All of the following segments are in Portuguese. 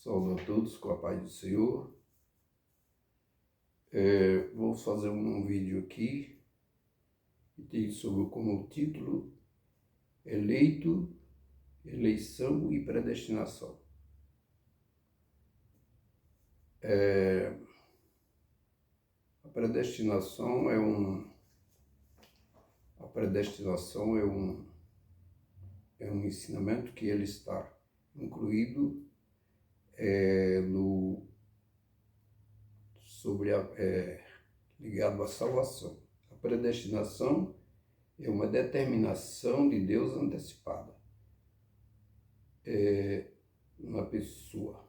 Saúdo a todos com a paz do Senhor. Vou fazer um vídeo aqui que tem como título Eleito, Eleição e Predestinação. A predestinação é um ensinamento que ele está incluído ligado à salvação. A predestinação é uma determinação de Deus antecipada na pessoa.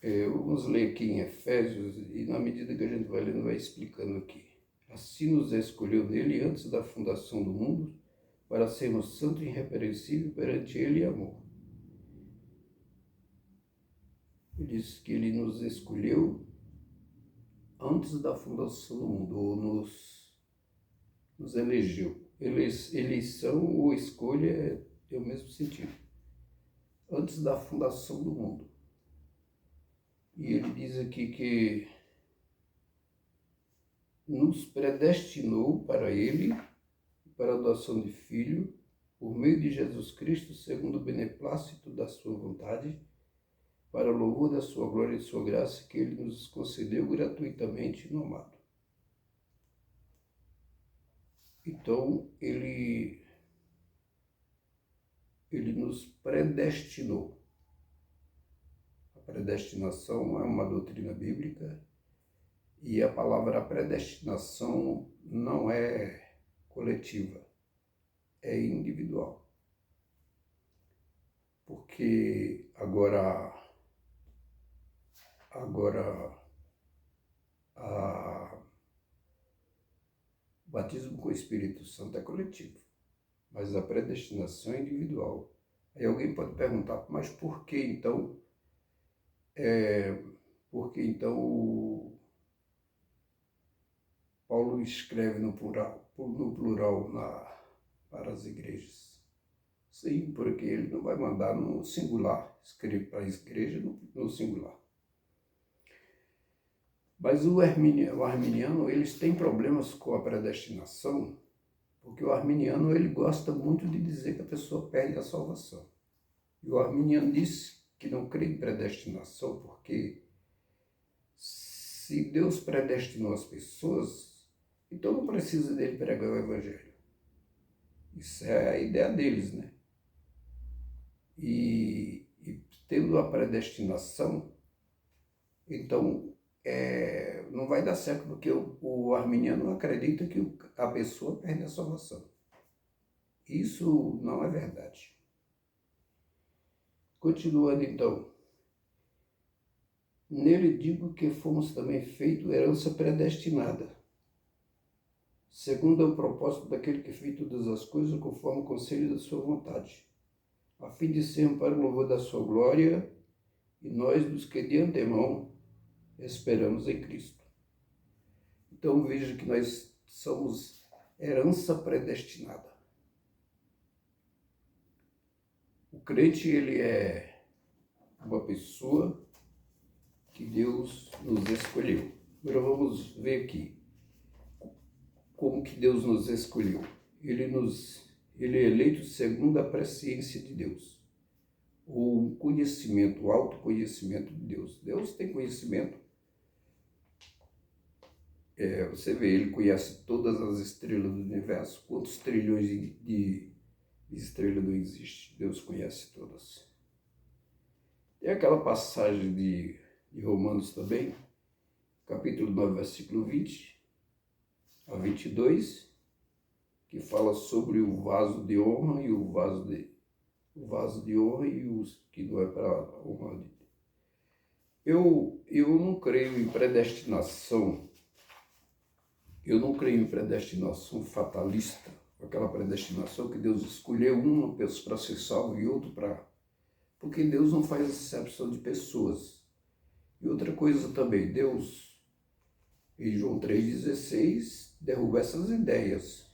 Vamos ler aqui em Efésios, e na medida que a gente vai lendo, vai explicando aqui. Assim nos escolheu nele antes da fundação do mundo, para sermos santos e irrepreensíveis perante ele em amor. Ele diz que ele nos escolheu antes da fundação do mundo, ou nos elegeu. Eleição ou escolha é o mesmo sentido. Antes da fundação do mundo. E ele diz aqui que nos predestinou para ele, para a adoção de filho, por meio de Jesus Cristo, segundo o beneplácito da sua vontade, para o louvor da sua glória e sua graça, que ele nos concedeu gratuitamente no amado. Então, ele nos predestinou. A predestinação é uma doutrina bíblica e a palavra predestinação não é coletiva, é individual. Porque agora o batismo com o Espírito Santo é coletivo, mas a predestinação é individual. Aí alguém pode perguntar, mas por que então Paulo escreve no plural para as igrejas? Sim, porque ele não vai mandar no singular, escreve para a igreja no singular. Mas o arminiano, eles têm problemas com a predestinação, porque o arminiano ele gosta muito de dizer que a pessoa perde a salvação. E o arminiano disse que não crê em predestinação, porque se Deus predestinou as pessoas, então não precisa dele pregar o evangelho. Isso é a ideia deles, né? E tendo a predestinação, então não vai dar certo, porque o arminiano acredita que a pessoa perde a salvação. Isso não é verdade. Continuando então. Nele digo que fomos também feito herança predestinada, segundo o propósito daquele que fez todas as coisas conforme o conselho da sua vontade, a fim de sermos para o louvor da sua glória, e nós dos que de antemão esperamos em Cristo. Então veja que nós somos herança predestinada. O crente, ele é uma pessoa que Deus nos escolheu. Agora vamos ver aqui como que Deus nos escolheu. Ele é eleito segundo a presciência de Deus, ou um conhecimento, o autoconhecimento de Deus. Deus tem conhecimento. Você vê, ele conhece todas as estrelas do universo. Quantos trilhões de estrelas não existem? Deus conhece todas. Tem aquela passagem de Romanos também, capítulo 9, versículo 20 a 22, que fala sobre o vaso de honra e o vaso de honra e os que não é para honra de Deus. Eu não creio em predestinação. Eu não creio em predestinação fatalista, aquela predestinação que Deus escolheu uma pessoa para ser salvo e outro para... Porque Deus não faz exceção de pessoas. E outra coisa também, Deus, em João 3,16, derruba essas ideias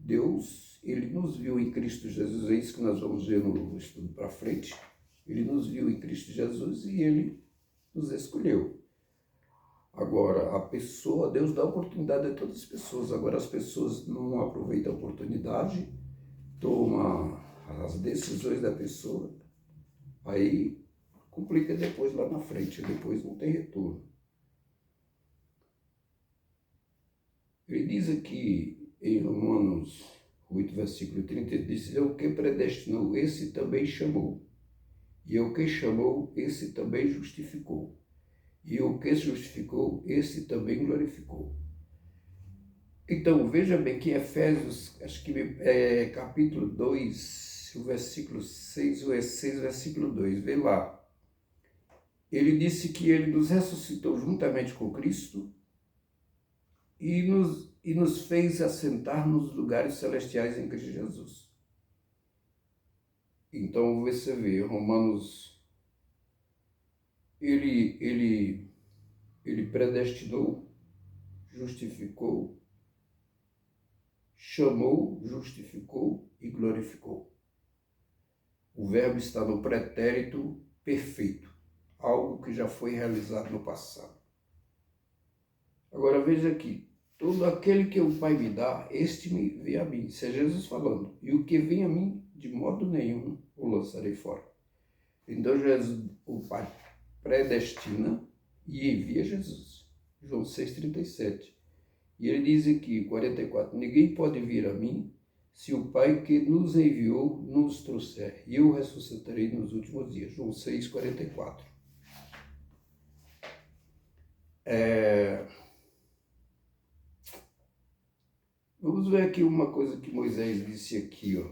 Deus, ele nos viu em Cristo Jesus, é isso que nós vamos ver no estudo para frente. Ele nos viu em Cristo Jesus e ele nos escolheu. Agora, a pessoa, Deus dá oportunidade a todas as pessoas. Agora, as pessoas não aproveitam a oportunidade, tomam as decisões da pessoa, aí complica depois lá na frente, depois não tem retorno. Ele diz aqui em Romanos 8, versículo 30, ele diz: "O que predestinou, esse também chamou. E o que chamou, esse também justificou. E o que justificou, esse também glorificou." Então, veja bem que em Efésios, acho que capítulo 2, o versículo 6, ou é 6, versículo 2, vê lá. Ele disse que ele nos ressuscitou juntamente com Cristo e nos fez assentar nos lugares celestiais em Cristo Jesus. Então, você vê, Romanos, ele predestinou, justificou, chamou, justificou e glorificou. O verbo está no pretérito perfeito, algo que já foi realizado no passado. Agora veja aqui, todo aquele que o Pai me dá, este me vem a mim. Isso é Jesus falando. E o que vem a mim, de modo nenhum o lançarei fora. Então Jesus, o Pai predestina e envia Jesus. João 6,37. E ele diz aqui, 44, "Ninguém pode vir a mim se o Pai que nos enviou nos trouxer, e eu ressuscitarei nos últimos dias." João 6,44. Vamos ver aqui uma coisa que Moisés disse aqui, ó.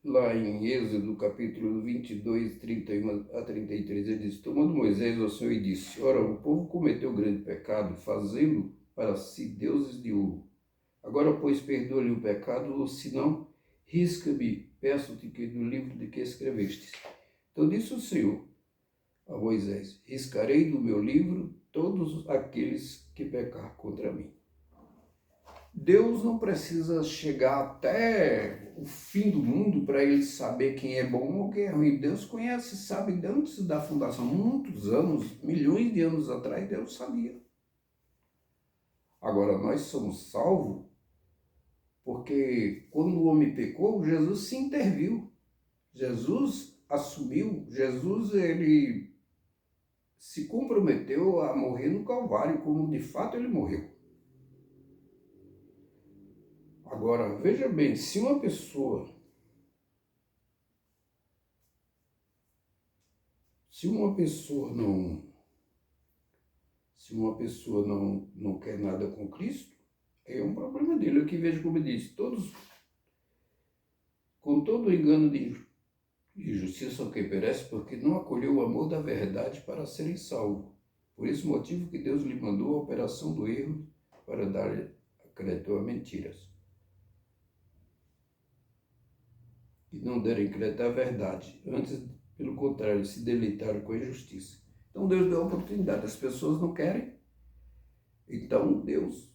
Lá em Êxodo, capítulo 22, 31 a 33, ele diz: "Tomando Moisés ao Senhor e disse: Ora, o povo cometeu grande pecado, fazendo para si deuses de ouro. Agora, pois, perdoa-lhe o pecado, ou se não, risca-me, peço-te que do livro de que escrevestes." Então disse o Senhor a Moisés: "Riscarei do meu livro todos aqueles que pecar contra mim." Deus não precisa chegar até o fim do mundo para ele saber quem é bom ou quem é ruim. Deus conhece, sabe, antes da fundação, muitos anos, milhões de anos atrás, Deus sabia. Agora, nós somos salvos porque quando o homem pecou, Jesus se interviu. Jesus assumiu, Jesus ele se comprometeu a morrer no Calvário, como de fato ele morreu. Agora, veja bem, se uma pessoa não quer nada com Cristo, é um problema dele. Eu que vejo, como ele diz, todos, com todo o engano de injustiça que perece, porque não acolheu o amor da verdade para serem salvos. Por esse motivo que Deus lhe mandou a operação do erro para dar crédito a mentiras. E não derem crédito à verdade, antes, pelo contrário, se deleitaram com a injustiça. Então Deus deu a oportunidade, as pessoas não querem, então Deus,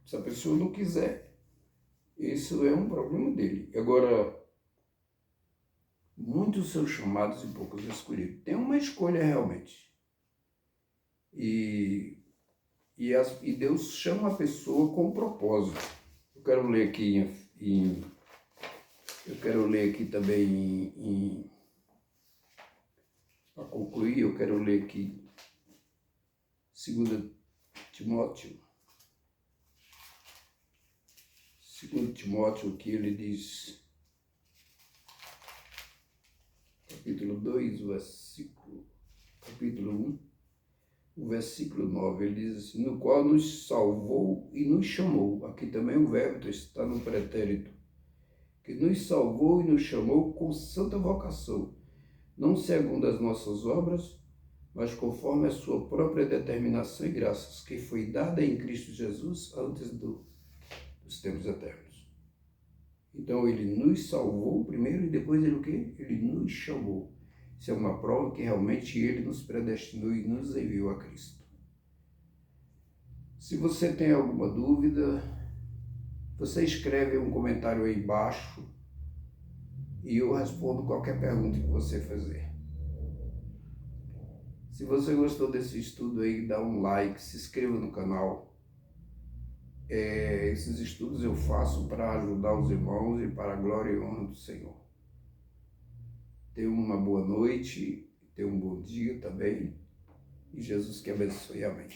se a pessoa não quiser, isso é um problema dele. Agora, muitos são chamados e poucos escolhidos. Tem uma escolha realmente. E Deus chama a pessoa com propósito. Eu quero ler aqui também para concluir, eu quero ler aqui 2 Timóteo, que ele diz, capítulo 2, capítulo 1, o versículo 9, ele diz assim: "No qual nos salvou e nos chamou." Aqui também o verbo está no pretérito. Que nos salvou e nos chamou com santa vocação, não segundo as nossas obras, mas conforme a sua própria determinação e graças, que foi dada em Cristo Jesus antes dos tempos eternos. Então ele nos salvou primeiro e depois ele o quê? Ele nos chamou. Isso é uma prova que realmente ele nos predestinou e nos enviou a Cristo. Se você tem alguma dúvida, você escreve um comentário aí embaixo e eu respondo qualquer pergunta que você fazer. Se você gostou desse estudo aí, dá um like, se inscreva no canal. Esses estudos eu faço para ajudar os irmãos e para a glória e honra do Senhor. Tenha uma boa noite, tenha um bom dia também. E Jesus que abençoe. Amém.